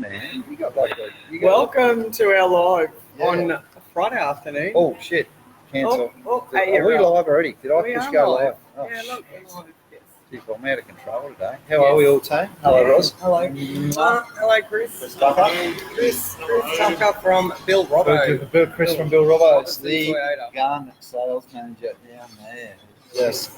man. You got like Welcome to our live on Friday afternoon. Oh shit! Cancel. Hey, are we live already? Did I push go live? Oh, yeah, look, we're live. Yes. Geez, I'm out of control today. How are we all, team? Hello, Ross. Hello. Hello, Chris. Chris Tucker from Bill Robbo. Chris from Bill Robbo. It's the gun sales manager down there. Just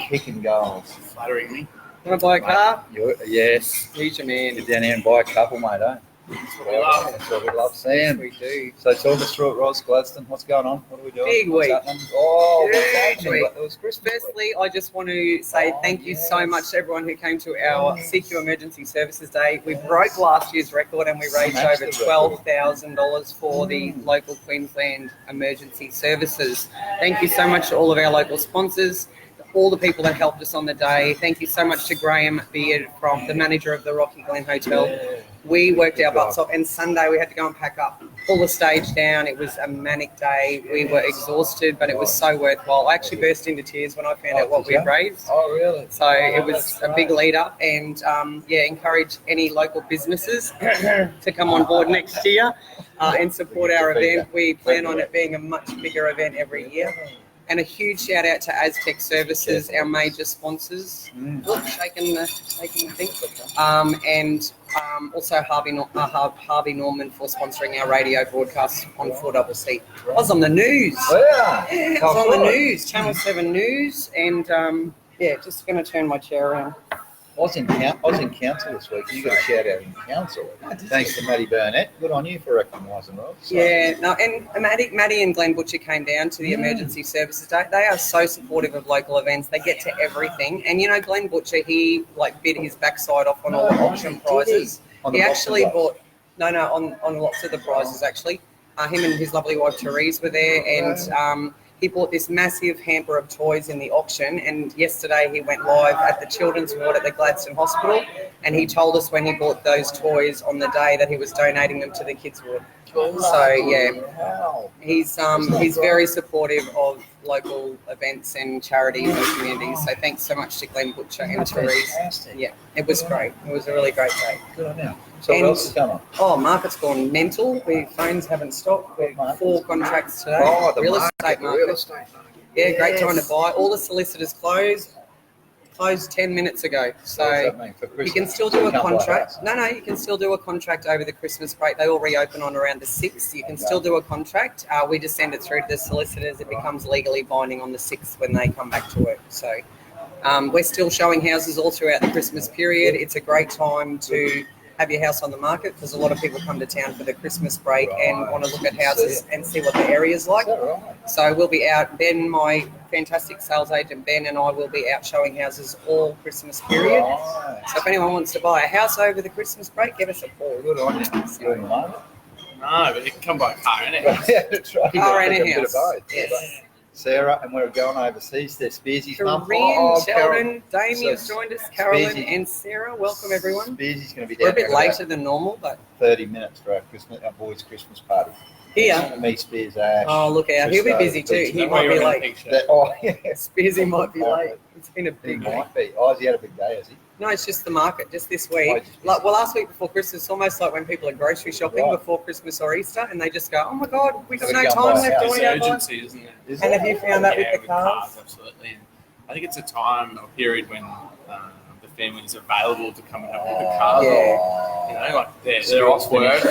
kicking goals. Flattering me. Want to buy a car? Yes. He's your man. Get down here and buy a couple, mate, eh? That's what we love. That's what we love seeing. Yes, we do. So talk us through it, Ross Gladstone. What's going on? What are we doing? Big What's week. happening? Oh, what's Huge happening? week. It was Christmas week. Firstly, I just want to say thank you so much to everyone who came to our CQ Emergency Services Day. We broke last year's record and we raised over $12,000 for the local Queensland emergency services. Thank you so much to all of our local sponsors, all the people that helped us on the day. Thank you so much to Graham Beard, from the manager of the Rocky Glen Hotel. We worked our butts off, and Sunday we had to go and pack up, pull the stage down. It was a manic day. We were exhausted, but it was so worthwhile. I actually burst into tears when I found out what we raised. Oh, really? So it was a big lead up, and encourage any local businesses to come on board next year and support our event. We plan on it being a much bigger event every year. And a huge shout out to Aztec Services, our major sponsors. Look, shaking the thing. And also Harvey Norman for sponsoring our radio broadcast on 4CC. I was on the news. Yeah. I was on the news, Channel 7 News, and just going to turn my chair around. I was in council this week. You got a shout out in council. Thanks to Matty Burnett. Good on you for recognising Rob. So. Yeah, no, and Maddie and Glenn Butcher came down to the Emergency Services Day. They are so supportive of local events. They get to everything. And Glenn Butcher, he bid his backside off on all the auction prizes. He actually bought on lots of the prizes actually. Him and his lovely wife Therese were there, and he bought this massive hamper of toys in the auction, and yesterday he went live at the children's ward at the Gladstone Hospital, and he told us when he bought those toys on the day that he was donating them to the kids' ward. So he's very supportive of local events and charities and communities. So thanks so much to Glenn Butcher and Therese. Yeah, it was great. It was a really great day. Good on you. So what else is going on? Oh, market's gone mental. Phones haven't stopped. We've 4 contracts today. Oh, the real estate market. Yeah, great time to buy. All the solicitors closed 10 minutes ago. So you can still do a contract. No, you can still do a contract over the Christmas break. They all reopen on around the 6th. You can still do a contract. We just send it through to the solicitors. It becomes legally binding on the 6th when they come back to work. So we're still showing houses all throughout the Christmas period. It's a great time to have your house on the market because a lot of people come to town for the Christmas break and want to look at houses and see what the area's like. So we'll be out. Ben, my fantastic sales agent Ben, and I will be out showing houses all Christmas period. So if anyone wants to buy a house over the Christmas break, give us a call. Good on you. No, but you can come by a car and a house. Yeah, that's right. Car and a house. Yes. Sarah, and we're going overseas. There's Spearsy's mum. Corinne, Sheldon, Damien's joined us, Carolyn and Sarah. Welcome, everyone. Spearsy's going to be We're down a bit later than normal, but 30 minutes for our boys' Christmas party. Here? Me, Spears, Ash. Oh, look out. He'll be busy too. He might be late. Spearsy might be late. It's been a big week. Oh, has he had a big day, has he? No, it's just the market, just this week. Last week before Christmas, it's almost like when people are grocery shopping before Christmas or Easter, and they just go, oh my God, we've got no time left. It's urgency, isn't it? And have you found that with the cars? Absolutely. And I think it's a time or period when the family is available to come and have a look at cars. They're off work.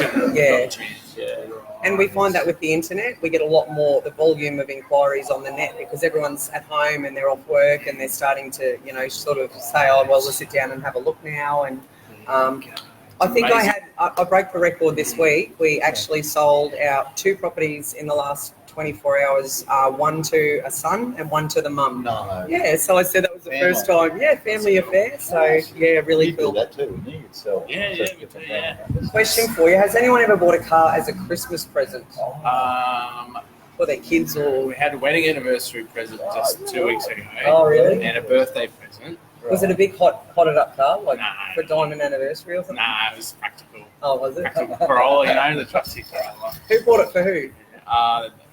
And And we find that with the internet, we get a lot more, the volume of inquiries on the net because everyone's at home and they're off work and they're starting to, sort of say, oh, well, let's sit down and have a look now. And I think I broke the record this week. We actually sold our 2 properties in the last 24 hours, one to a son and one to the mum. No. Yeah, so I said that was the first time. Yeah, family affair. So, really cool. That too, wouldn't you? Yeah. Question for you. Has anyone ever bought a car as a Christmas present? For their kids or... We had a wedding anniversary present just 2 weeks ago. Oh, really? And a birthday present. Was it a big hotted up car, for diamond anniversary or something? Nah, it was practical. Oh, was it? Practical Corolla, the trusty Corolla. Who bought it for who?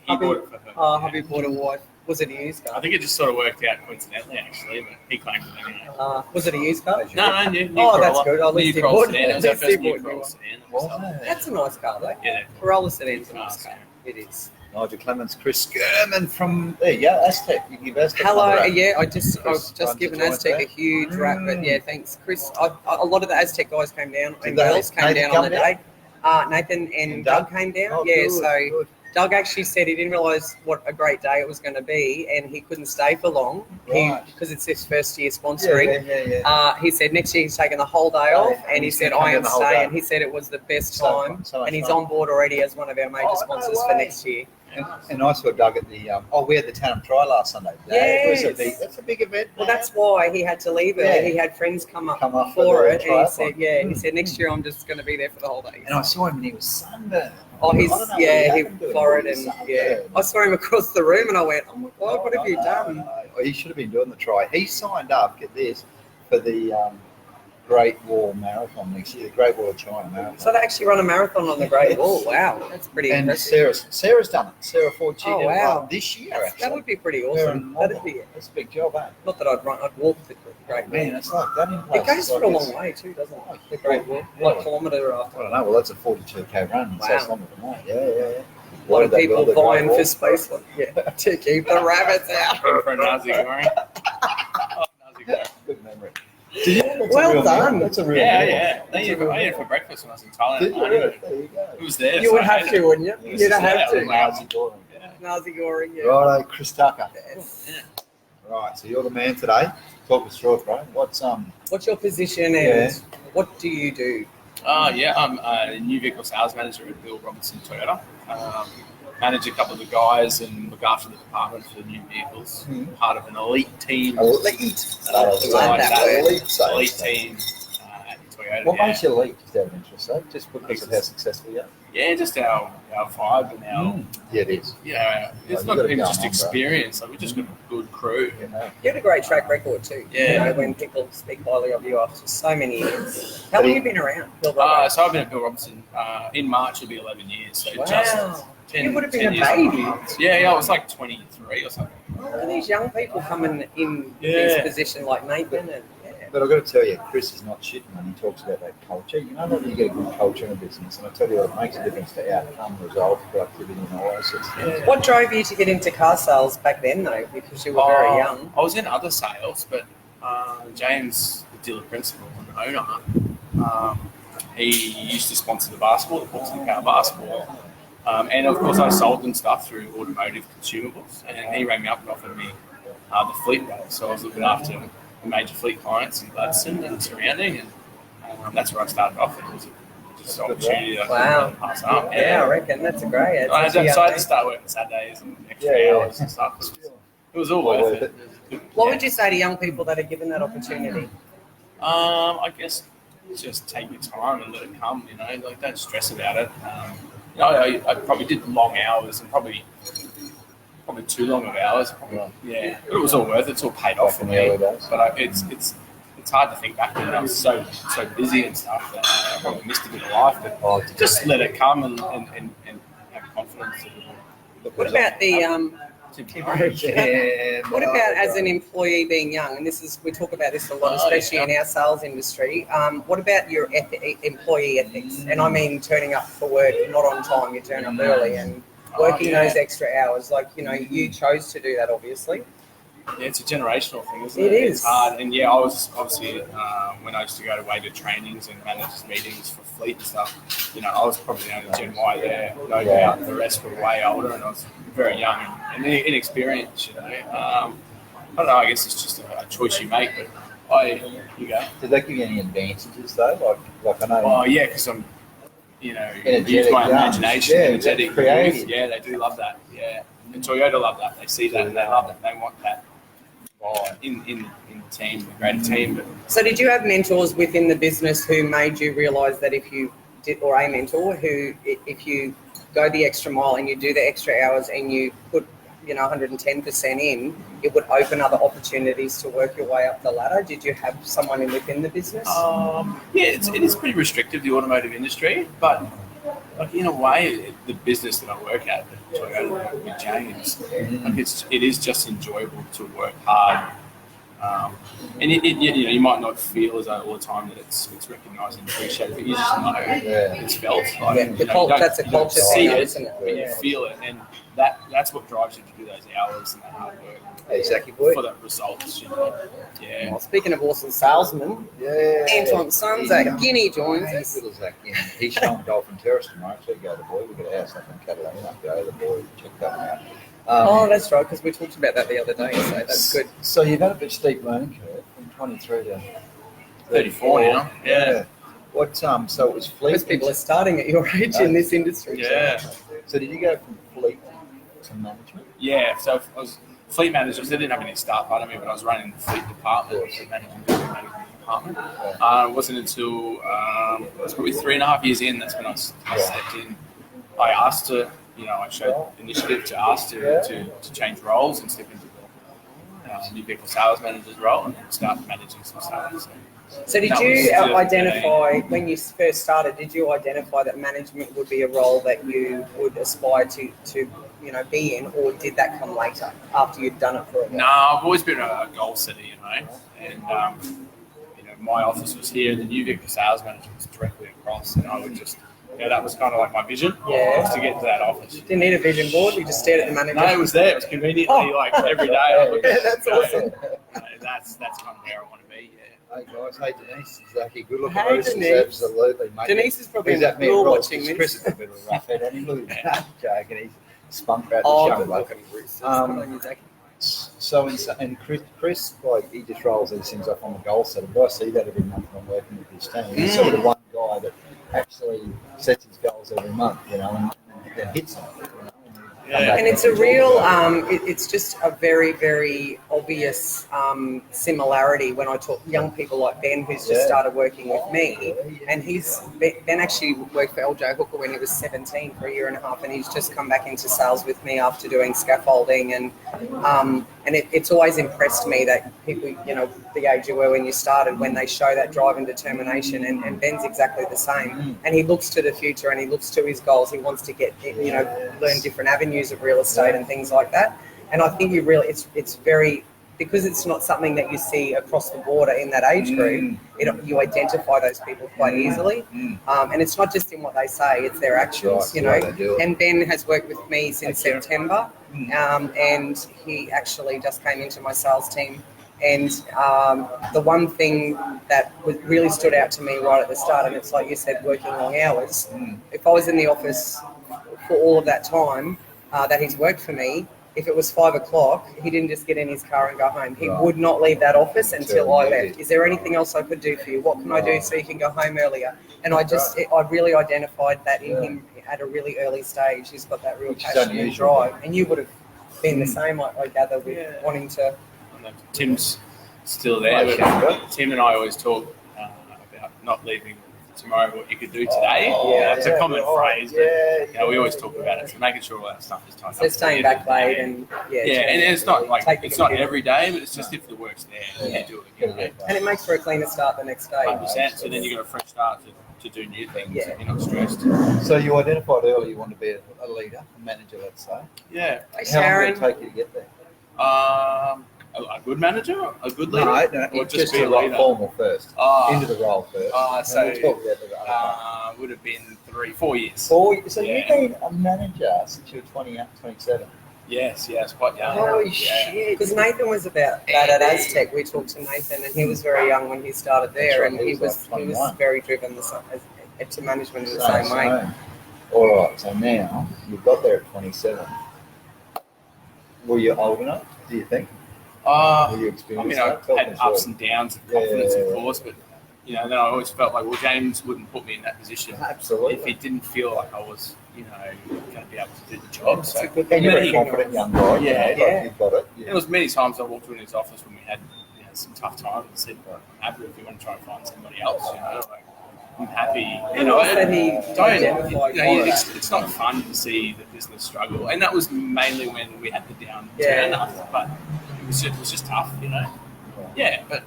He bought it for her. Oh, hubby bought a wife. Was it a used I car? think it just sort of worked out coincidentally, actually, but he claimed it anyway. Was it a used car? No, new Oh, Corolla. that's good. At New least he Corolla would. sedan. It was At our least first he new would. Corolla sedan. Wasn't it? That's a nice car, though. Yeah. Corolla sedan's a nice Nice, car. It is. Nigel Clements, Chris Skirman from there you go, Aztec. You give Aztec. Hello, another round. yeah, I've just runs given the joint Aztec there. a huge rap, but yeah, thanks, Chris. A lot of the Aztec guys came down, and they? girls came Nathan down on the come day. Nathan and Doug came down. Oh, Yeah, good, so good. Doug actually said he didn't realise what a great day it was going to be, and he couldn't stay for long Right. because it's his first year sponsoring. Yeah. He said next year he's taking the whole day off, and he he's said gonna come I down am the whole staying. day. He said it was the best So time, fun, so much and he's fun. on board already as one of our major Oh, no sponsors for way. next year. And I saw Doug at the we had the Town Try last Sunday. Yes. That's a big event. Well, man. that's why he had to leave early. Yeah. He had friends come up for for the it, and he triathlon. said, he said next year I'm just going to be there for the whole day. And I saw him and he was sunburned. Oh, he's I don't know what he happened to him, florid, but he and was yeah. sunburned. I saw him across the room, and I went, "Oh my God, what have you No, done?" no. He should have been doing the try. He signed up, get this, for the Great Wall Marathon next year, the Great Wall of China Marathon. So they actually run a marathon on the Great Wall. Wow, that's pretty And impressive. Sarah's done it. Sarah Ford, she Oh, did wow. it this year, That actually. would be pretty They're awesome. model. That'd be That's a big job, eh? not that I'd run. I'd walk the Great Wall. Man, it's like that in place. It goes It's for a like long way too, doesn't it? The Great Wall, Yeah. like kilometre after. I don't know. Well, that's a 42k run. So it's Wow. longer than that. Yeah. A lot of Why did they people build the Great vying Wall? for space, to keep the rabbits out. For a Nazi goring. Oh, Nazi goring. Good memory. Did you know that's Well a real done. meal? That's a real Yeah, meal. yeah. I ate it for breakfast when I was in Thailand. Did you I didn't- really? There you go. It was there. You so would I have ate to, it. wouldn't you? Yes, You'd have yeah, to. Nazi Goring. Yeah. Nazi goring, yeah. Righto, Chris Tucker. Yes. Right, so you're the man today. Talk us through it, bro. What's your position, and Yeah. what do you do? I'm a new vehicle sales manager at Bill Robinson Toyota. Manage a couple of the guys and look after the department for the new vehicles. Part of an elite team. Elite. Love that word. Elite team at Toyota. What yeah. makes you elite? Just out of interest, though? Just because of how successful you are? Yeah, just our vibe and our Yeah, it is. it's you not gotta even go just on, bro. experience. Like we just got a good crew. You know? You had a great track record too. Yeah. You know, when people speak highly of you after so many years. How long have you been around? Bill Roberts? So I've been at Bill Robinson. In March it'll be 11 years. So Wow. just 10, You would have been 10 a years. baby. Yeah, I was like 23 or something. Look at these young people coming in Yeah. this position like Nathan, and But I've got to tell you, Chris is not shitting when he talks about that culture. You know that you get a good culture in a business, and I tell you what, it makes a difference to outcome, results, productivity, and all those sorts of things. Yeah. What drove you to get into car sales back then, though? Because you were very young. I was in other sales, but James, the dealer principal and owner, he used to sponsor the basketball, the Portsmouth Power basketball. And of course, I sold them stuff through automotive consumables, and he rang me up and offered me the fleet role. So I was looking after the major fleet clients in Gladstone and surrounding, and that's where I started off. It was just an opportunity that I Wow. couldn't pass up. Yeah, I reckon that's a great. It's I actually decided young. to start working Saturdays and extra Yeah. hours and stuff. It was all worth it. What would you say to young people that are given that opportunity? I guess just take your time and let it come. You know, like don't stress about it. I probably did long hours and probably too long of hours. Probably, yeah, but it was all worth it. It's all paid off for Back in the me. early days. But it's hard to think back when I was so busy and stuff that I probably missed a bit of life. But just let it come and have confidence. What about the Yeah, What about as an employee being young? And we talk about this a lot, especially in our sales industry. What about your employee ethics? And I mean turning up for work not on time. You turn up early and working those extra hours. Like you chose to do that, obviously. Yeah, it's a generational thing, isn't it? It is. It's hard. And yeah, I was obviously, when I used to go to meetings and managers meetings for fleet and stuff, I was probably the only Gen Y there. No doubt the rest were way older and I was very young and inexperienced, I don't know, I guess it's just a choice you make, but you go. Did that give you any advantages though? Like I know. Oh yeah, because I'm, use Energetic, my young. imagination, Yeah, energetic, creative. youth. Yeah, they do love that. Yeah, and Toyota love that. They see that and they love it. They want that in the team, the greater team. But So did you have mentors within the business who made you realise that if you did, or a mentor who, if you go the extra mile and you do the extra hours and you put 110% in, it would open other opportunities to work your way up the ladder? Did you have someone within the business? yeah, it is pretty restrictive, the automotive industry, but like in a way, the business that I work at Toyota with James, like it is just enjoyable to work hard. And you might not feel as though all the time that it's recognised and appreciated, but you just know it's felt. Like, that's a culture see thing, it, isn't it? but you feel it, and that's what drives you to do those hours and that hard work. Exactly, boy. For that results, Yeah. Well, speaking of awesome salesmen, Antoine Sons at Guinea joins us. He's showing Dolphin Terrace tomorrow, so go the boy. We've got a house up in Catalina. Go the boy, check that out. That's right, because we talked about that the other day, so that's good. So you've had a bit steep learning curve from 23 to 34 now. Yeah. What so it was fleet. Most people are starting at your age in this industry. Yeah. So did you go from fleet to management? Yeah. So I was fleet manager. So I didn't have any staff under me, but I was running the fleet department, so managing the management department. It wasn't until it was probably 3.5 years in that's when I stepped in. I asked to, I showed initiative to ask to change roles and step into the new vehicle sales manager's role and start managing some stuff. So did you identify, when you first started, did you identify that management would be a role that you would aspire to be in, or did that come later after you'd done it for a while? No, I've always been a goal setter, and my office was here, the new vehicle sales manager was directly across, and I would just, that was kind of like my vision, was to get to that office. Didn't need a vision board, you just stared at the manager? No, it was there, it was conveniently, every day. I looked at that's awesome. That's kind of where I want to be, Hey guys, hey Denise, Zachy, good looking. Hey Denise. Absolutely, mate. Denise is probably in the pool watching this. Chris is a bit of a rough head on him, look at that joke, and he's spunk out the show. Good on you, Zachy. So, and Chris, like, he just rolls these things up on the goal setter, but I see that every month when I'm working with his team. He's sort of the one guy that actually sets his goals every month, and then hits them. And it's a real, it's just a very, very obvious similarity when I talk young people like Ben, who's just started working with me, and Ben actually worked for LJ Hooker when he was 17 for 1.5 years, and he's just come back into sales with me after doing scaffolding, and it's always impressed me that people, the age you were when you started, when they show that drive and determination, and Ben's exactly the same, and he looks to the future and he looks to his goals. He wants to get, learn different avenues of real estate and things like that, and I think it's very, because it's not something that you see across the border in that age group, you identify those people quite easily, and it's not just in what they say, it's their actions, and Ben has worked with me since September, and he actually just came into my sales team, and the one thing that really stood out to me right at the start, and it's like you said, working long hours, if I was in the office for all of that time that he's worked for me, if it was 5 o'clock, he didn't just get in his car and go home. He would not leave that office until I left. Is there anything else I could do for you? What can I do so you can go home earlier? And I really identified that in him at a really early stage. He's got that real passion and drive. And you would have been the same, I gather, with wanting to. Tim's still there. But Tim and I always talk about not leaving tomorrow what you could do today. It's a common phrase, but we always talk about it. So making sure all that stuff is tied up. So staying back late and and it's not like it's not every day, but it's just if the work's there, you do it again. And it makes for a cleaner start the next day. 100%. So then you got a fresh start to do new things. And you're not stressed. So you identified early you want to be a leader, a manager, let's say. Hey, Sharon. How long did it take you to get there? A good manager, a good leader, no, or just be a leader? Formal first, into the role first. So we'll talk about the other would have been 4 years. 4 years. So you've been a manager since you were 27. Yes, quite young. Holy shit! Because Nathan was about that at Aztec. We talked to Nathan, and he was very young when he started there, and he was very driven to management in the same way. All right. So now you've got there at 27. Were you old enough? Do you think? I had ups and downs of confidence, of course, but then I always felt like, James wouldn't put me in that position if he didn't feel like I was, going to be able to do the job. So, and you're a confident young guy. You've got it. Yeah. There was many times I walked in his office when we had some tough times and said, I'm happy if you want to try and find somebody else. I'm happy. It's not fun to see the business struggle, and that was mainly when we had the downturn. But it was just tough, Yeah, but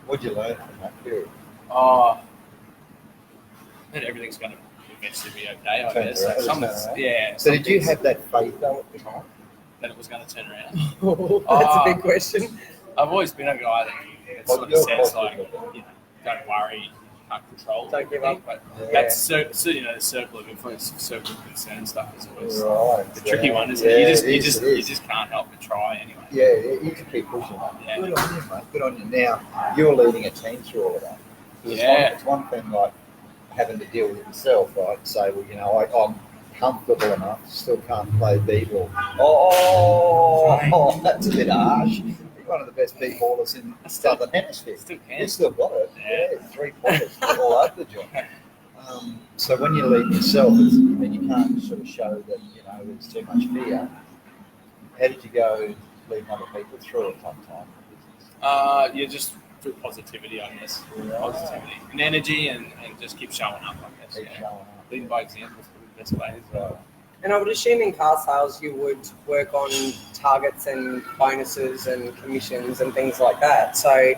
what'd you learn from that period? that everything's going to eventually be okay, I guess. So So did you have that faith though at the time? That it was going to turn around? That's a big question. I've always been a guy that sort of says, like, don't worry, you can't control Don't give up. But that's, the circle of influence, circle of concern stuff is always the tricky one, isn't it? You just can't help but try anyway. Yeah, you can keep pushing. Yeah. Good on you, mate. Good on you. Now, you're leading a team through all of that. It's one thing, like, having to deal with it yourself, right? Say, well, I'm comfortable enough, still can't play b-ball. Oh, that's a bit harsh. You're one of the best b-ballers in the Southern Hemisphere. You still got it. Yeah, 3 pointers all over the joint. So when you lead yourself, then you can't sort of show that, there's too much fear. How did you go leading other people through it sometime? Just through positivity, I guess. Positivity and energy, and just keep showing up, I guess. Leading by example is the best way as well. And I would assume in car sales you would work on targets and bonuses and commissions and thlike like that. So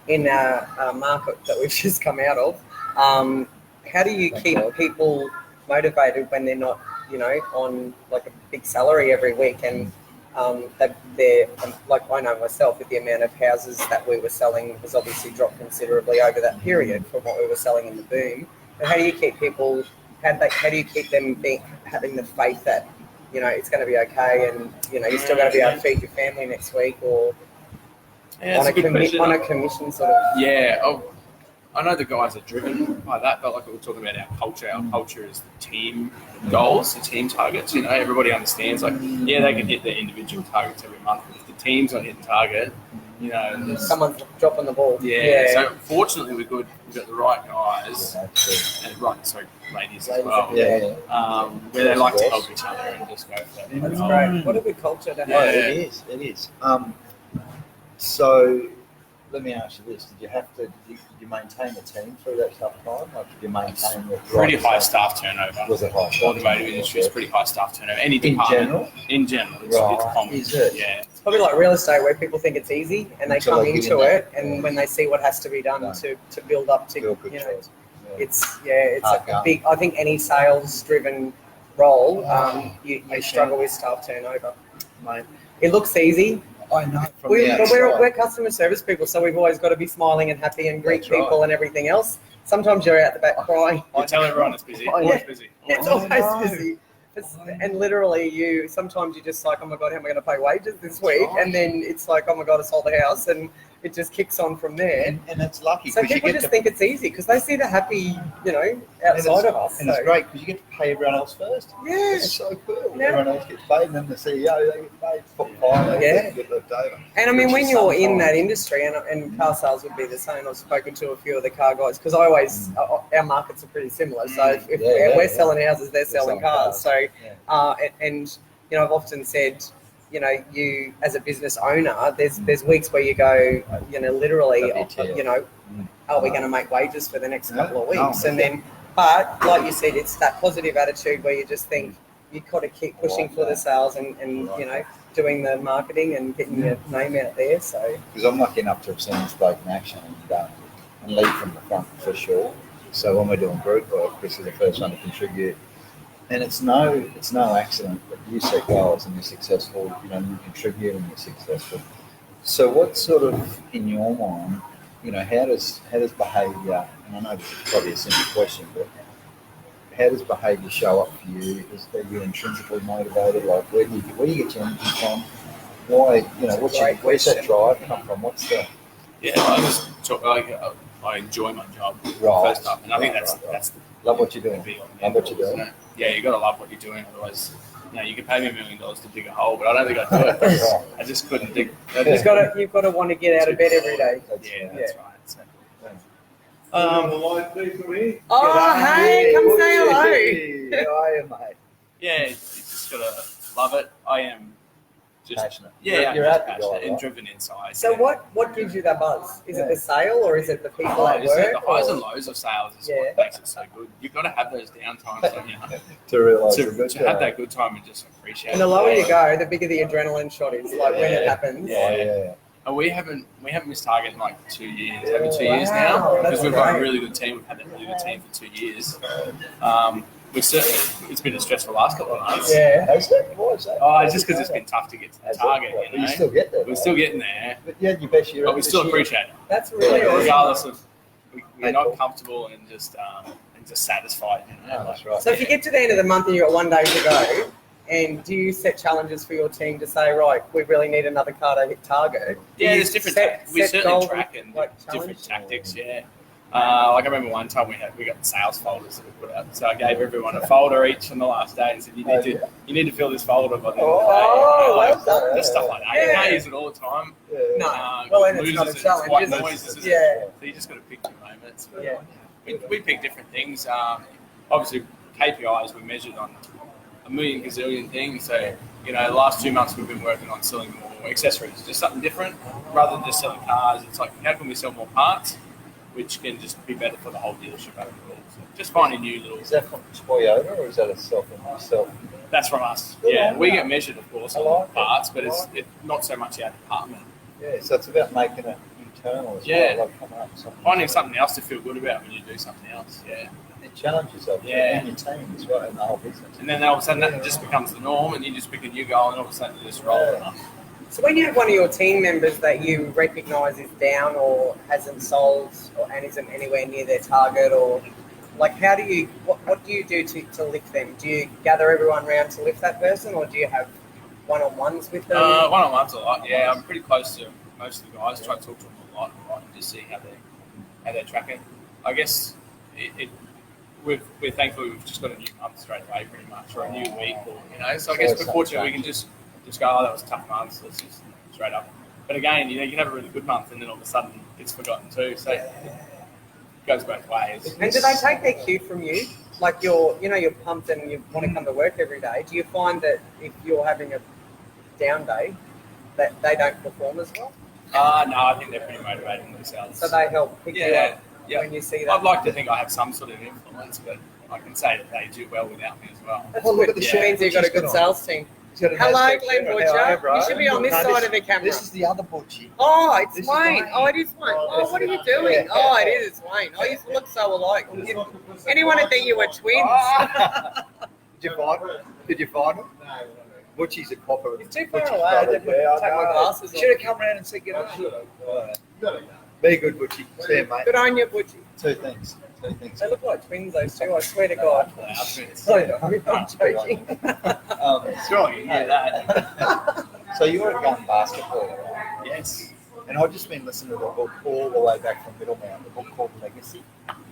in our market that we've just come out of, how do you keep people motivated when they're not, on like a big salary every week, and they're like, I know myself with the amount of houses that we were selling has obviously dropped considerably over that period from what we were selling in the boom. But how do you keep people? How do you keep them having the faith that it's going to be okay, and you're still going to be able to feed your family next week, or on a commission sort of? Yeah, I know the guys are driven by that, but like we were talking about our culture is the team goals, the team targets. Everybody understands, like, they can hit their individual targets every month, but if the team's not hitting target, someone's dropping the ball. So fortunately we've got the right guys, and ladies as well. Where they like to help each other and just go for that. That's great. What a good culture to have. Yeah, it is. So let me ask you this: did you maintain the team through that tough time? Like, did you maintain the pretty high staff turnover? Was it high? Automotive industry is pretty high staff turnover. Any department in general, it's common. Is it? Yeah. It's probably like real estate, where people think it's easy and they come into it, and when they see what has to be done to build up to, it's a big. I think any sales-driven role, you struggle with staff turnover. Mate, it looks easy. I know. But we're customer service people, so we've always got to be smiling and happy and greet people and everything else. Sometimes you're out the back crying. You tell everyone it's busy. Always busy. It's always busy. And literally, sometimes you're just like, oh my God, how am I going to pay wages this week? And then it's like, oh my God, I sold the house, and it just kicks on from there. And it's lucky. So people just think it's easy because they see the happy, outside of us. And it's great because you get to pay everyone else first. Yeah. It's so cool. Yeah. Everyone else gets paid, and then the CEO, they get paid. They get left over. And I mean, when you're in that industry, and car sales would be the same. I've spoken to a few of the car guys because our markets are pretty similar. So if we're selling houses, they're selling cars. So, and I've often said, you as a business owner, there's weeks where you go, literally, are we going to make wages for the next couple of weeks? And then, but like you said, it's that positive attitude where you just think you've got to keep pushing for the sales and doing the marketing and getting your name out there. So because I'm lucky enough to have seen this bloke in action and lead from the front for sure. So when we're doing group work, Chris is the first one to contribute. And it's no accident that you set goals and you're successful, you contribute and you're successful. So what sort of, in your mind, how does behaviour, and I know this is probably a simple question, but how does behaviour show up for you? Are you intrinsically motivated? Like, where do you get your energy from? Why, where's that drive come from? What's the... Yeah, I enjoy my job first up, and I think that's love what you're doing. Love what you're doing. Yeah, you got to love what you're doing. Otherwise, you could pay me $1 million to dig a hole, but I don't think I'd do it. I just couldn't dig. You've got to want to get out of bed every day. That's right. So, hey, come say hello. How are you, mate? Yeah, you just got to love it. I am just passionate. Yeah, you're just passionate and driven inside. So what gives you that buzz? Is it the sale, or is it the people at work? The highs and lows of sales is what makes it so good. You've got to have those down times to realise to have that good time and just appreciate it. And the lower you go, the bigger the adrenaline shot is, like when it happens. Yeah. We haven't missed target in like 2 years, over 2 years now, because we've got a really good team. We've had that really good team for 2 years. We've certainly, it's been a stressful last couple of months. Yeah, has it? Why is that? Oh, it's just because it's been tough to get to the target. But you still get there. We're still getting there. But yeah, you bet you. But we still appreciate it. That's really awesome. Regardless of, we're not comfortable and just satisfied. That's right. So if you get to the end of the month and you've got 1 day to go, and do you set challenges for your team to say, right, we really need another car to hit target? Yeah, there's different. We certainly track and different tactics. Yeah. Like I remember one time we got sales folders that we put out. So I gave everyone a folder each on the last day and said, you need to fill this folder by the end of the day. Just stuff like that. You can't use it all the time. No. Well, and it's not a challenge, is it? Noises, Yeah. So you just got to pick your moments. Yeah. We pick different things. Obviously, KPIs we measured on a million gazillion things. So, the last 2 months we've been working on selling more accessories, just something different. Rather than just selling cars, it's like, how can we sell more parts, which can just be better for the whole dealership overall. So just finding new little... Is that from Toyota or is that a self? That's from us. Yeah, we get measured, of course, on parts, but it's not so much our department. Yeah, so it's about making it internal as well. Like coming up with something. Finding something else to feel good about when you do something else, It challenges yourself and your team as well in the whole business. And then all of a sudden that just becomes the norm and you just pick a new goal and all of a sudden you just roll it up. So when you have one of your team members that you recognise is down or hasn't sold and isn't anywhere near their target, or like how do you, what do you do to lift them? Do you gather everyone around to lift that person, or do you have one-on-ones with them? One-on-ones a lot, yeah. I'm pretty close to most of the guys. Try to talk to them a lot and just see how they're tracking. I guess we're thankful we've just got a new month straight away pretty much, or a new week, or so I guess we're fortunate we can just go, oh, that was a tough month, so let's just straight up. But again, you can have a really good month and then all of a sudden it's forgotten too, so it goes both ways. And do they take their cue from you? Like you're pumped and you want to come to work every day. Do you find that if you're having a down day that they don't perform as well? No, I think they're pretty motivating themselves. So they help pick you up when you see that? I'd like to think I have some sort of influence, but I can say that they do well without me as well. That's good. It means you've got a good sales team. Hello, Glenn Butcher. You should be on this side of the camera. This is the other Butchie. Oh, it's Wayne. Oh, it is Wayne. Oh, what are you doing? Oh, it is Wayne. Oh, you look so alike. Anyone would think you were twins. Did you find him? Butchie's a copper. He's too far away. I didn't take my glasses off. Should have come around and said good night. Be good, Butchie. See you, mate. Good on you, Butchie. Two things. They look like twins, those two. I swear to God. They are twins. I'm joking. Sure, you hear that. So you're a gun basketballer, right? Yes. And I've just been listening to a book all the way back from Middlemount, a book called Legacy.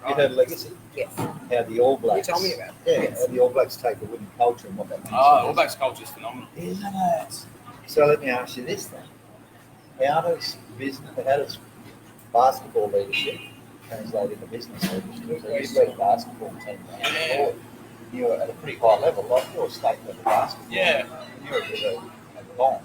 You heard of Legacy? Yes. How the All Blacks... You told me about it. Yeah, how the All Blacks take a winning culture and what that means. All Blacks culture is phenomenal. Isn't it? So let me ask you this then. How does basketball leadership translate into business leadership? So you've got a basketball team now. You're at a pretty high level, like you're a state level basketball. Yeah. You're a bit of a bomb.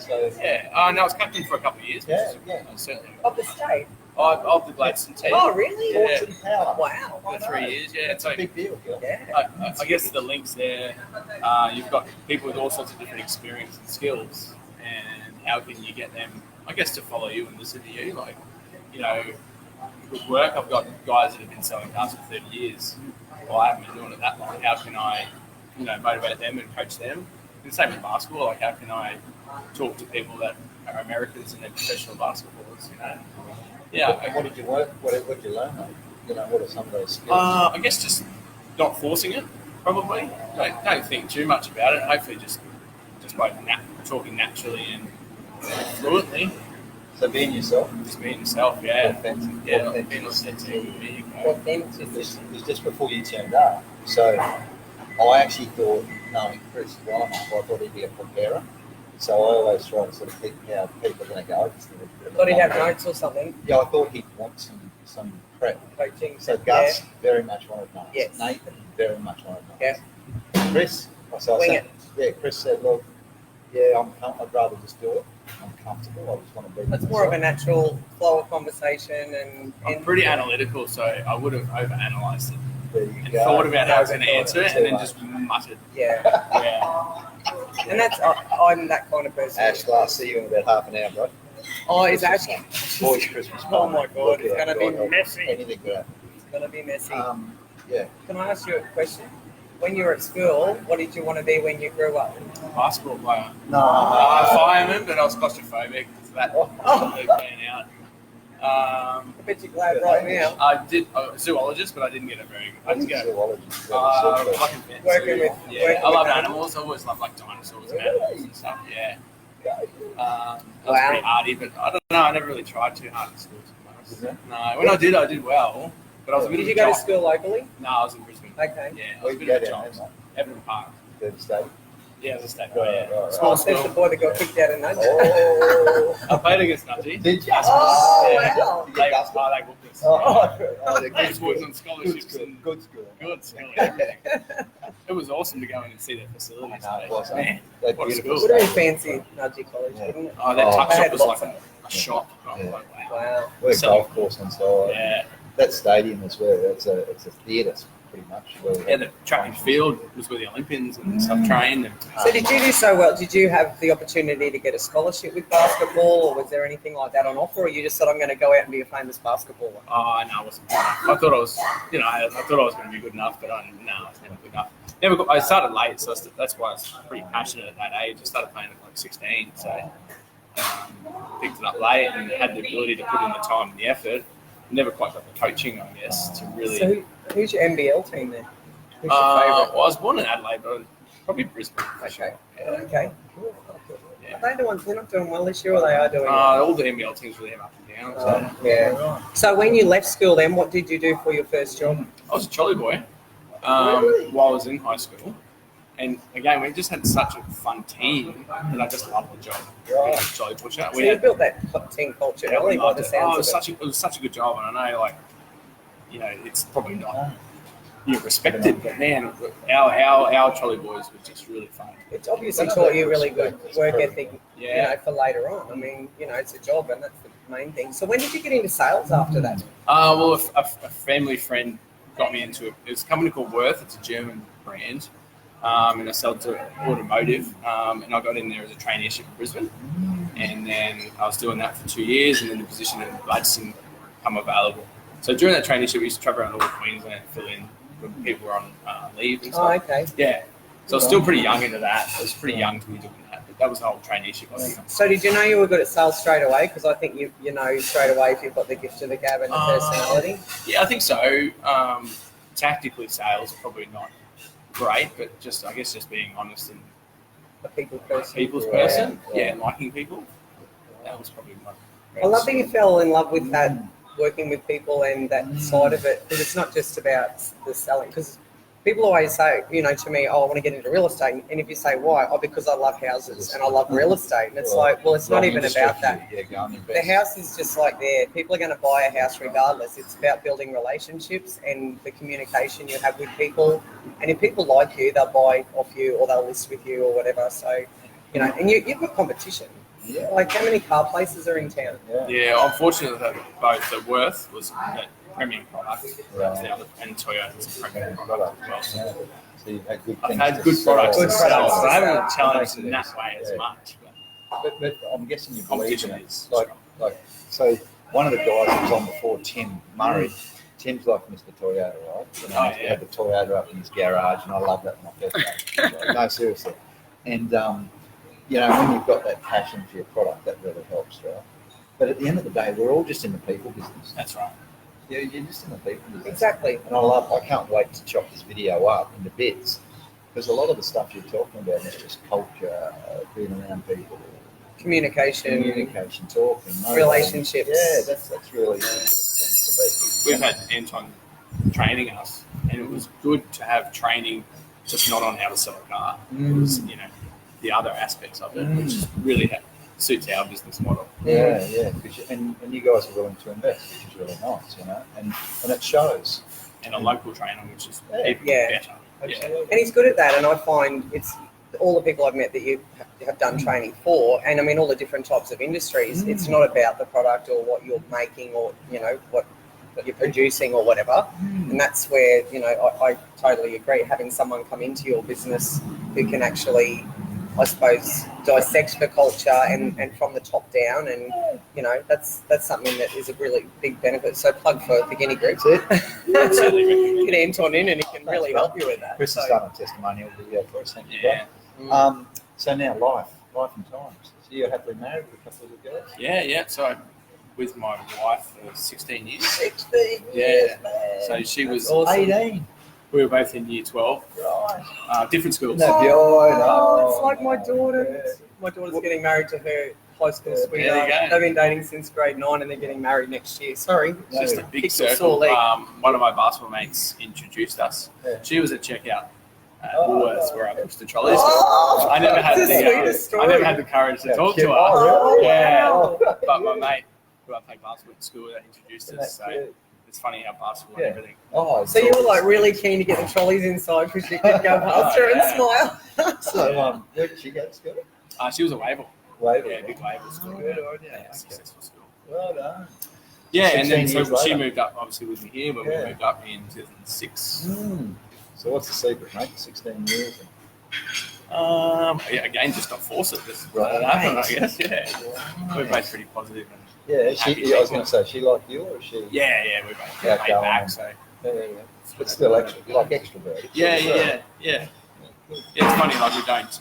So, yeah. No, I was captain for a couple of years. Certainly. Of the state? Of the Gladstone team. Oh, really? Yeah. Fortune Power. Wow. For 3 years, yeah. It's a big deal. Yeah. I guess the links there, you've got people with all sorts of different experience and skills, and how can you get them, I guess, to follow you and listen to you? Like, with work, I've got guys that have been selling cars for 30 years. Well, I haven't been doing it that long. How can I, motivate them and coach them? And same with basketball. Like, how can I talk to people that are Americans and they're professional basketballers? Yeah. What did you work? What did you learn? What are some of those skills? I guess just not forcing it. Probably. Don't think too much about it. Hopefully, just by talking naturally and fluently. So being yourself. Just being yourself, yeah. Authentic. Yeah, being authentic would be Authentic. It was just before you turned up. So I actually thought, knowing Chris well enough, I thought he'd be a preparer. So I always try to sort of think how people are going to go. Thought he'd have notes or something. Yeah, I thought he'd want some prep. Coaching. So Gus very much wanted notes. Yes. Nathan very much wanted notes. Yeah. Chris, Chris said, look, I'd rather just do it. I'm comfortable. I just want to be. It's more of a natural flow of conversation, and I'm pretty analytical, so I would have overanalyzed it and go. thought about how I was going to answer it, and then just muttered. Yeah. And that's I'm that kind of person. Ash, I'll see you in about half an hour, bro. Oh, is that? Boys' Christmas party. Oh my God, it's going to be messy. Anything but that. It's going to be messy. Yeah. Can I ask you a question? When you were at school, what did you want to be when you grew up? Basketball player. No. Fireman, but I was claustrophobic. So that didn't pan out. I bet you're glad right now. I did zoologist, but I didn't get it very good. I didn't get it. Zoologist. Fucking vet. Working with I love animals. I always loved like dinosaurs and animals and stuff. Yeah. I was pretty hardy, but I don't know. I never really tried too hard in school. To be honest. No, when I did well. But I was a bit Did of you a go to jock. school locally? No, I was in Brisbane. Okay. Yeah, I was a bit of a jock. Everton Park. Third state. Yeah, it was a state boy. Yeah. Right. Small There's the school. boy that got kicked out of Nudge. Oh. I played against Nudgy. Did you? Oh, Yeah. wow. They booked us. Oh, Those boys on scholarships and Good school. good school. Everything. It was awesome to go in and see their facilities. I know, it was, Man, They're what a beautiful. school. Would have been fancy Nudgy College, Yeah. wouldn't it? Oh, that tuck They shop had was lots like a shop. I was Yeah. like, wow. Wow. We're a So- golf course on side. Yeah. That stadium as well. It's a theatre pretty much. Yeah, the track and field was where the Olympians and stuff trained. And, So did you do so well? Did you have the opportunity to get a scholarship with basketball, or was there anything like that on offer, or you just said, I'm going to go out and be a famous basketballer? oh, no, I wasn't good enough. I thought I was, I thought I was going to be good enough, but I was never good enough. I started late, so that's why I was pretty passionate at that age. I started playing at like 16, so picked it up late and had the ability to put in the time and the effort. Never quite got the coaching, I guess, to really. So who's your NBL team then? Who's your Well, favourite? I was born in Adelaide, but probably Brisbane. For Okay. sure. Yeah. Okay. Cool. Yeah. Are they the ones they're not doing well this year, or they are doing well? All the NBL teams really have up and down. So. Yeah. So when you left school then, what did you do for your first job? I was a trolley boy Really? while I was in high school. And again, we just had such a fun team that I just loved the job. Right. Trolley pusher. So you built that team culture Yeah, early we by loved the it. sounds It was such a good job, and I know, like, it's probably not respected, but man, our trolley boys were just really fun. It's obviously taught you really good work ethic, Yeah. for later on. I mean, it's a job, and that's the main thing. So when did you get into sales after that? Well, a family friend got me into it. It's a company called Worth. It's a German brand, and I sold to automotive. And I got in there as a traineeship in Brisbane, and then I was doing that for 2 years, and then the position in Gladstone come available. So during that traineeship, we used to travel around all of Queensland and fill in when people were on leave and Oh, stuff. okay. Yeah. So I was still pretty young into that. I was pretty young to be doing that, but that was the whole traineeship. I think. So did you know you were good at sales straight away? Because I think you know straight away if you've got the gift of the gab and the personality. Yeah, I think so. Tactically, sales probably not great, but just being honest and A people person. people's person, and liking people. That was probably my. I love that you fell in love with that, working with people and that side of it, because it's not just about the selling. Because people always say, to me, I want to get into real estate. And if you say why, because I love houses and I love real estate. And it's like, well, it's not even about that. The house is just like there. People are going to buy a house regardless. It's about building relationships and the communication you have with people. And if people like you, they'll buy off you or they'll list with you or whatever. So, and you've got competition. Yeah. Like how many car places are in town? Yeah, unfortunately, both the Worth was a premium product, and Toyota's a premium product as well. So So you've had good I've things had to good sell. products to sell, products but to I haven't sell. challenged in that way as Yeah. much. But I'm guessing you believe Competition in it. is So one of the guys that was on before, Tim Murray, Tim's like Mr. Toyota, right? He had the Toyota up in his garage, and I love that in my first day. No, seriously. And, when you've got that passion for your product, that really helps, right? But at the end of the day, we're all just in the people business. That's right. You're just in the people business. Exactly. And I can't wait to chop this video up into bits, because a lot of the stuff you're talking about is just culture, being around people, Communication, talking, relationships. Yeah, that's really what it seems to We've had Anton training us, and it was good to have training, just not on how to sell a car. It was, the other aspects of it, which really suits our business model. be. Yeah. And you guys are willing to invest, which is really nice, and it shows. And a local trainer, which is even better. Absolutely. And he's good at that. And I find it's all the people I've met that you have done training for, and I mean all the different types of industries. It's not about the product or what you're making or what you're producing or whatever. And that's where I totally agree. Having someone come into your business who can actually I suppose, dissect the culture and from the top down, and that's something that is a really big benefit. So plug for the guinea group. That's it. Get Anton in, and he can really help you with that. Chris has done a testimonial video for us. Thank you. Yeah. So now life and times. So you're happily married with a couple of girls. Yeah. So I'm with my wife for 16 years. 16 Yeah. years, man. So she was awesome. 18. We were both in year 12. Right. Different schools. No, It's like my daughter. Yeah. My daughter's getting married to her high school sweetheart. There you go. They've been dating since grade 9, and they're getting married next year. Sorry. It's just a big Kicked a sore circle. leg. One of my basketball mates introduced us. Yeah. She was at checkout at Woolworths where I pushed the trolleys. Oh, I never had that's the sweetest I never story. had the courage to talk to her. Oh, really? Yeah. Wow. But my mate, who I played basketball at school, that introduced us. That's So good. it's funny how basketball Yeah. and everything. Oh, So you were like really keen to get the trolleys inside because you could go past her and smile. So where did she go to school? She was a Wavell. Wavell. Yeah, big Wavell school. Good Yeah, on you. yeah, successful school. Well done. Yeah, and then 16 years so she later. moved up obviously with me here, but Yeah. we moved up in 2006. So what's the secret, mate? 16 years. Yeah, again, just not force it. Just Right. let it happen, I guess. Yeah, we're both pretty positive. And Yeah, happy I was people. going to say, she like you or is she? Yeah, we're both Yeah, laid go back. on. So Yeah. But still, like extroverted. yeah. It's funny, like we don't,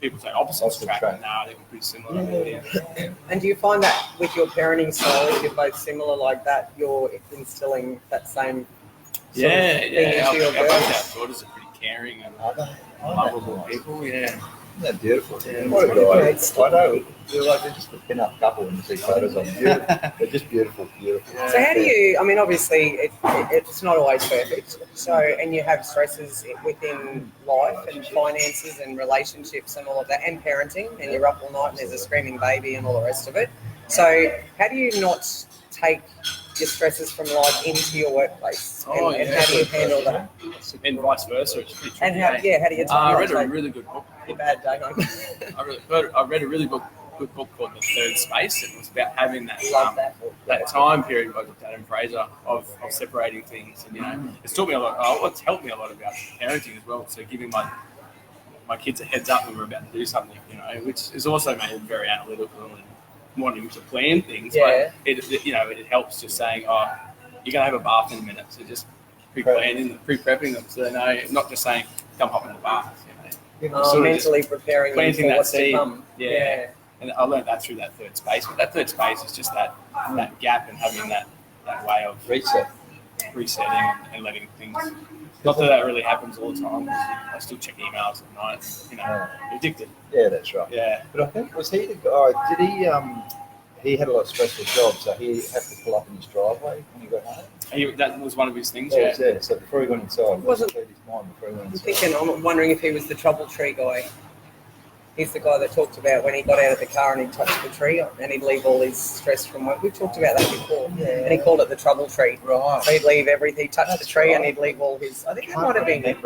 people say opposites Opposite attract, attract. but nah, they're pretty similar. Yeah. And do you find that with your parenting styles, you're both similar like that? You're instilling that same sort of thing into your Both girls? our daughters are pretty caring and Are they? lovable Nice. people. Yeah. Isn't that beautiful? Yeah. What a What a guy. great story. I know. They're just a pin-up couple when you see photos of them. Beautiful. They're just beautiful. So how do you, I mean, obviously it's not always perfect. So, and you have stresses within life and finances and relationships and all of that, and parenting, and you're up all night and there's a screaming baby and all the rest of it. So how do you not take your stresses from life into your workplace? And how do you handle that? And vice versa. It's pretty And tricky. how do you I read take a really good book. a bad day home? I read a really good book called The Third Space. It was about having that Love that. that time period like with Adam Fraser of separating things, and it's taught me a lot. It's helped me a lot about parenting as well. So giving my kids a heads up when we're about to do something, which has also made them very analytical and wanting to plan things. Yeah. But it helps just saying, oh, you're gonna have a bath in a minute, so just pre-prepping them, so they know, not just saying come hop in the bath. Sort of Mentally preparing them planting for that what's to seed. come. Yeah. And I learned that through that third space. But that third space is just that gap and having that way of resetting and letting things. Not that really happens all the time. I still check emails at night. You're addicted. Yeah, that's right. Yeah. But I think, was he the guy, did he had a lot of stressful jobs, so he had to pull up in his driveway when he got home? That was one of his things. Yeah, Yeah. so before he went inside, Wasn't- cleared his mind before he went I'm inside. I'm wondering if he was the trouble tree guy. He's the guy that talked about when he got out of the car and he'd touch the tree and he'd leave all his stress from work. We've talked about that before. Yeah. And he called it the trouble tree. Right. So he'd leave everything, he'd touch the That's tree right. and he'd leave all his, I think that might have been it.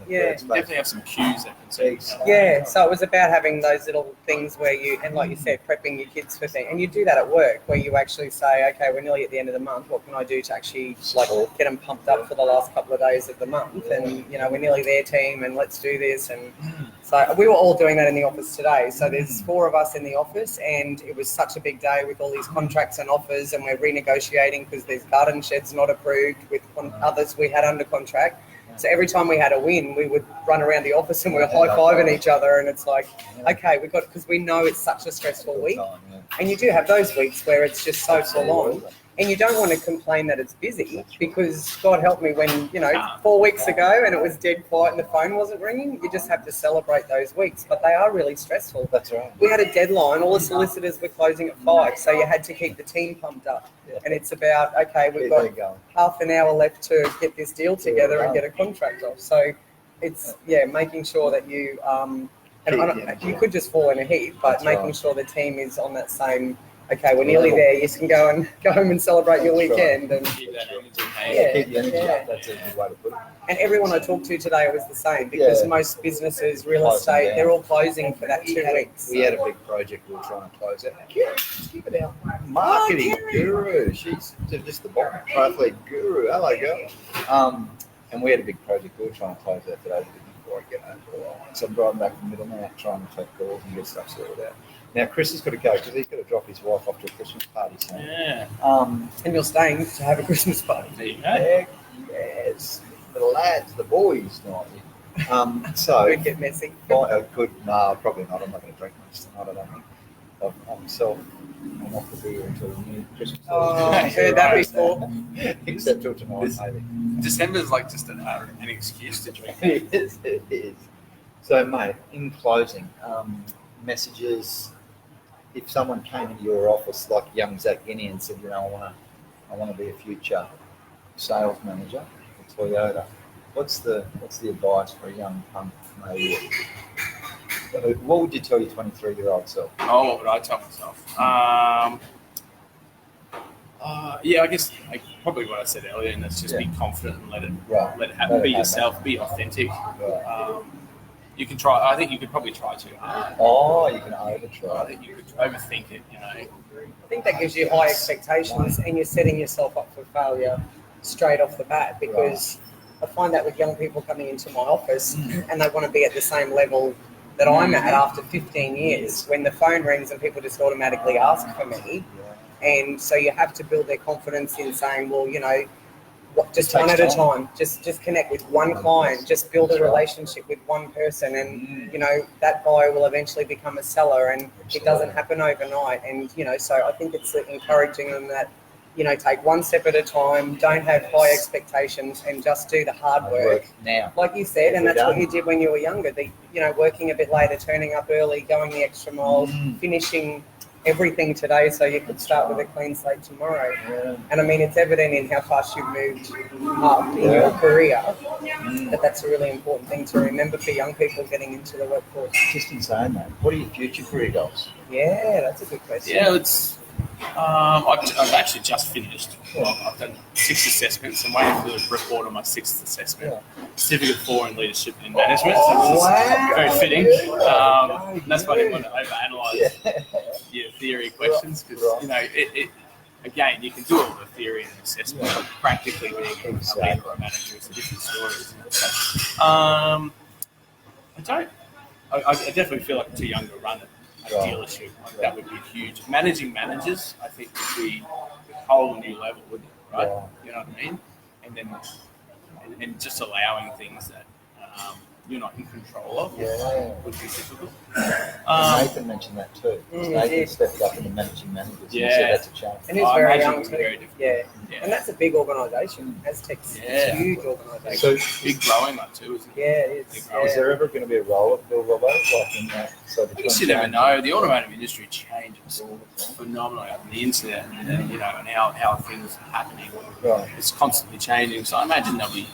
Yeah. Definitely have some cues that can see. Yeah, so it was about having those little things where you, and like you said, prepping your kids for things. And you do that at work where you actually say, okay, we're nearly at the end of the month. What can I do to actually get them pumped up for the last couple of days of the month? And, we're nearly there, team, and let's do this. And so we were all doing that in the office today. So there's 4 of us in the office, and it was such a big day with all these contracts and offers, and we're renegotiating because there's garden sheds not approved with others we had under contract. So every time we had a win, we would run around the office and we were high-fiving each other, and it's like, okay, because we know it's such a stressful week. And you do have those weeks where it's just so full on. And you don't want to complain that it's busy, because God help me when, 4 weeks ago and it was dead quiet and the phone wasn't ringing. You just have to celebrate those weeks, but they are really stressful. That's right. We had a deadline. All the solicitors were closing at 5, so you had to keep the team pumped up. Yeah. And it's about, okay, we've got half an hour left to get this deal together and get a contract off. So it's, making sure that you, you could just fall in a heap, but making sure the team is on that same, okay, we're nearly there. You can go home and celebrate your weekend. And Keep that energy. Keep the energy up. That's a good way to put it. And everyone I talked to today was the same, because most businesses, real estate, they're all closing for that 2 weeks. We had a big project we were trying to close out. Keep it out. Marketing guru. She's just the triathlete guru. Hello, girl. And we had a big project we were trying to close out today. before I get home for a while. So I'm driving back from the middle now, trying to take calls and get stuff sorted out. Now Chris has got to go because he's got to drop his wife off to a Christmas party soon. Yeah. And you're staying to have a Christmas party. There you go. Heck yes, the lads, the boys, not so Could get messy. no, probably not. I'm not going to drink much tonight. I don't think. I'm myself. I'm off the beer until the new Christmas. Oh, I've heard that before. Except till tonight, maybe. December's like just an excuse to drink. It is. So, mate, in closing, messages. If someone came into your office like young Zach Guinea and said, I want to be a future sales manager for Toyota, what's the advice for a young punk maybe? What would you tell your 23-year-old self? Oh, what would I tell myself? Yeah, I guess probably what I said earlier, and that's just be confident and let it happen. Be yourself, be authentic. Right. You can try. I think you could probably try too hard. Oh, you can over-try. I think you could overthink it. I think that gives you high expectations, and you're setting yourself up for failure straight off the bat. Because I find that with young people coming into my office, and they want to be at the same level that I'm at after 15 years, when the phone rings and people just automatically ask for me. And so you have to build their confidence in saying, well, just one at a time. Just connect with one client. Just build a relationship with one person, and that guy will eventually become a seller. And it doesn't happen overnight. And so I think it's encouraging them that take one step at a time. Don't have high expectations, and just do the hard work now. Like you said, and that's what you did when you were younger. Working a bit later, turning up early, going the extra mile, finishing everything today so you could start with a clean slate tomorrow. And I mean, it's evident in how fast you've moved up in your career that that's a really important thing to remember for young people getting into the workforce. Just in saying that, what are your future career goals? Yeah, that's a good question. Yeah, I've actually just finished. Well, I've done 6 assessments. I'm waiting for the report on my 6th assessment. Certificate 4 in leadership and management. Very fitting. That's why I didn't want to overanalyze your theory questions because again, you can do all the theory and assessment, but practically being a leader or a manager is a different story, isn't it? So, I definitely feel like I'm too young to run it. A dealership, that would be huge. Managing managers, I think, would be a whole new level, wouldn't it? Right? You know what I mean? And then, and just allowing things that you're not in control of would be difficult. Nathan mentioned that too. Nathan stepped up into managing managers. Yeah, so that's a challenge. And he's very young too. Very And that's a big organisation. Aztec's a huge organisation. So big growing up too, isn't it? Yeah, it is. Is there ever going to be a role at Bill Robbo, like in that? So I guess you never know. The automotive industry changes phenomenally on the internet, and how things are happening. It's constantly changing. So I imagine there'll be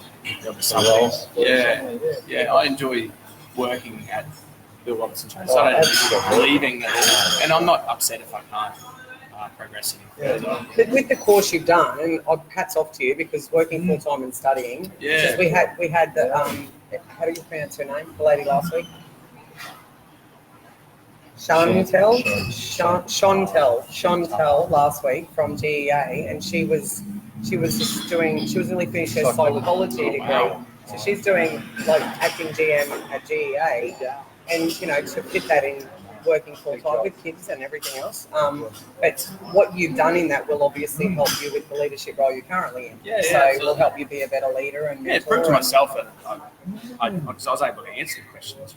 something. Yeah. I enjoy working at Bill Robinson Trade. So I don't leaving, and I'm not upset if I can't progress any further. But with the course you've done, and hats off to you because working full time and studying. Yeah. We had the how do you pronounce her name? The lady last week. Chantel last week from GEA, and she was nearly finished her psychology degree. So she's doing like acting GM at GEA, and to fit that in working full time with kids and everything else. But what you've done in that will obviously help you with the leadership role you're currently in. It will help you be a better leader and prove to myself that I was able to answer questions.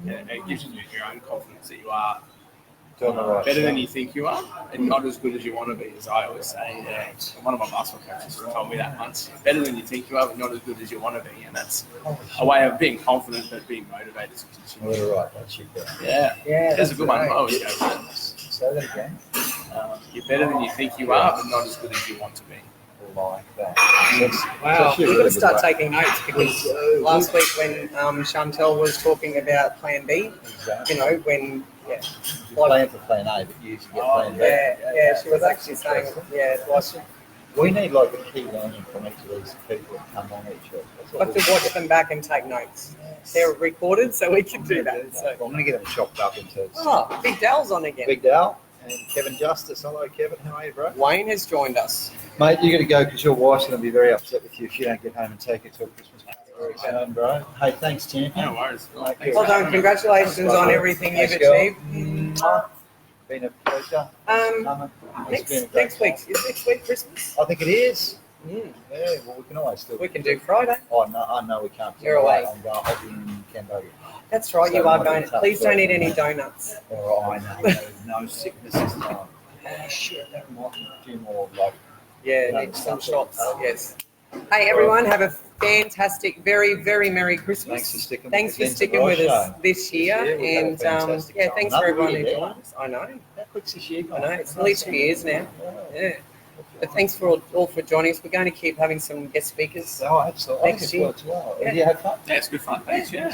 It gives you your own confidence that you are better than you think you are, and not as good as you want to be, as I always say. One of my basketball coaches told me that once. Better than you think you are, but not as good as you want to be, and that's a way of being confident but being motivated to continue. There's a good one. I always go with it. Say that again. You're better than you think you are, but not as good as you want to be. Like that. Wow, we've got to start taking notes because last week when Chantel was talking about Plan B, when plan for Plan A, but you to get Plan B. She was actually saying, we need like a key learning from each of these people that come on each of us. We'll have to watch them back and take notes. They're recorded, so we can do that. So I'm going to get them chopped up into. Big Dal's on again. Big Dal and Kevin Justice. Hello, Kevin. How are you, bro? Wayne has joined us. Mate, you got to go because your wife's going to be very upset with you if you don't get home and take her to a Christmas party. Bro. Hey, thanks, champion. No worries. Mate, Thanks Well for done. having me. Congratulations on everything you've Thanks, girl. achieved. Been a pleasure. Um, It's been a great next week is next week Christmas. I think it is. Mm. Yeah, well, we can always still. We can do Friday. Oh, no, I know we can't. You're away. I'll be in Cambodia. That's right. So You are might be going. tough Please for don't eat me. any donuts. Oh, I know. No sickness this time. Oh, shit, that reminds me of a few more, like, Yeah, No, need some stuff. shots. Yes. Hey everyone, have a fantastic, very, very Merry Christmas. Thanks for sticking Thanks with for the Guins sticking with Ros us show. this year. This year we've had a And fantastic yeah, time. thanks for Another everyone who year, joined us. I know. how quick's this year I gone? know. It's nearly 2 years now. Yeah. But thanks for all for joining us. We're going to keep having some guest speakers. Oh, absolutely. Next I think year. it's worked well. Yeah. Did you have fun? Yeah, it's good fun. Thanks. Yeah.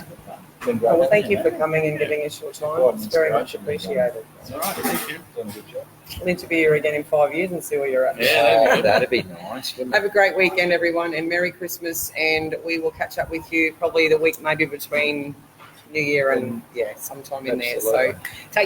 It's been great. Well, thank you having for coming and giving us your time. Quite an It's very much inspiration. appreciated. It's all right. Thank you. Done a good job. We'll interview you again in 5 years and see where you're at. Yeah, that'd be nice. Wouldn't Have a great weekend, everyone, and Merry Christmas. And we will catch up with you probably the week maybe between New Year and sometime in there. So Absolutely. take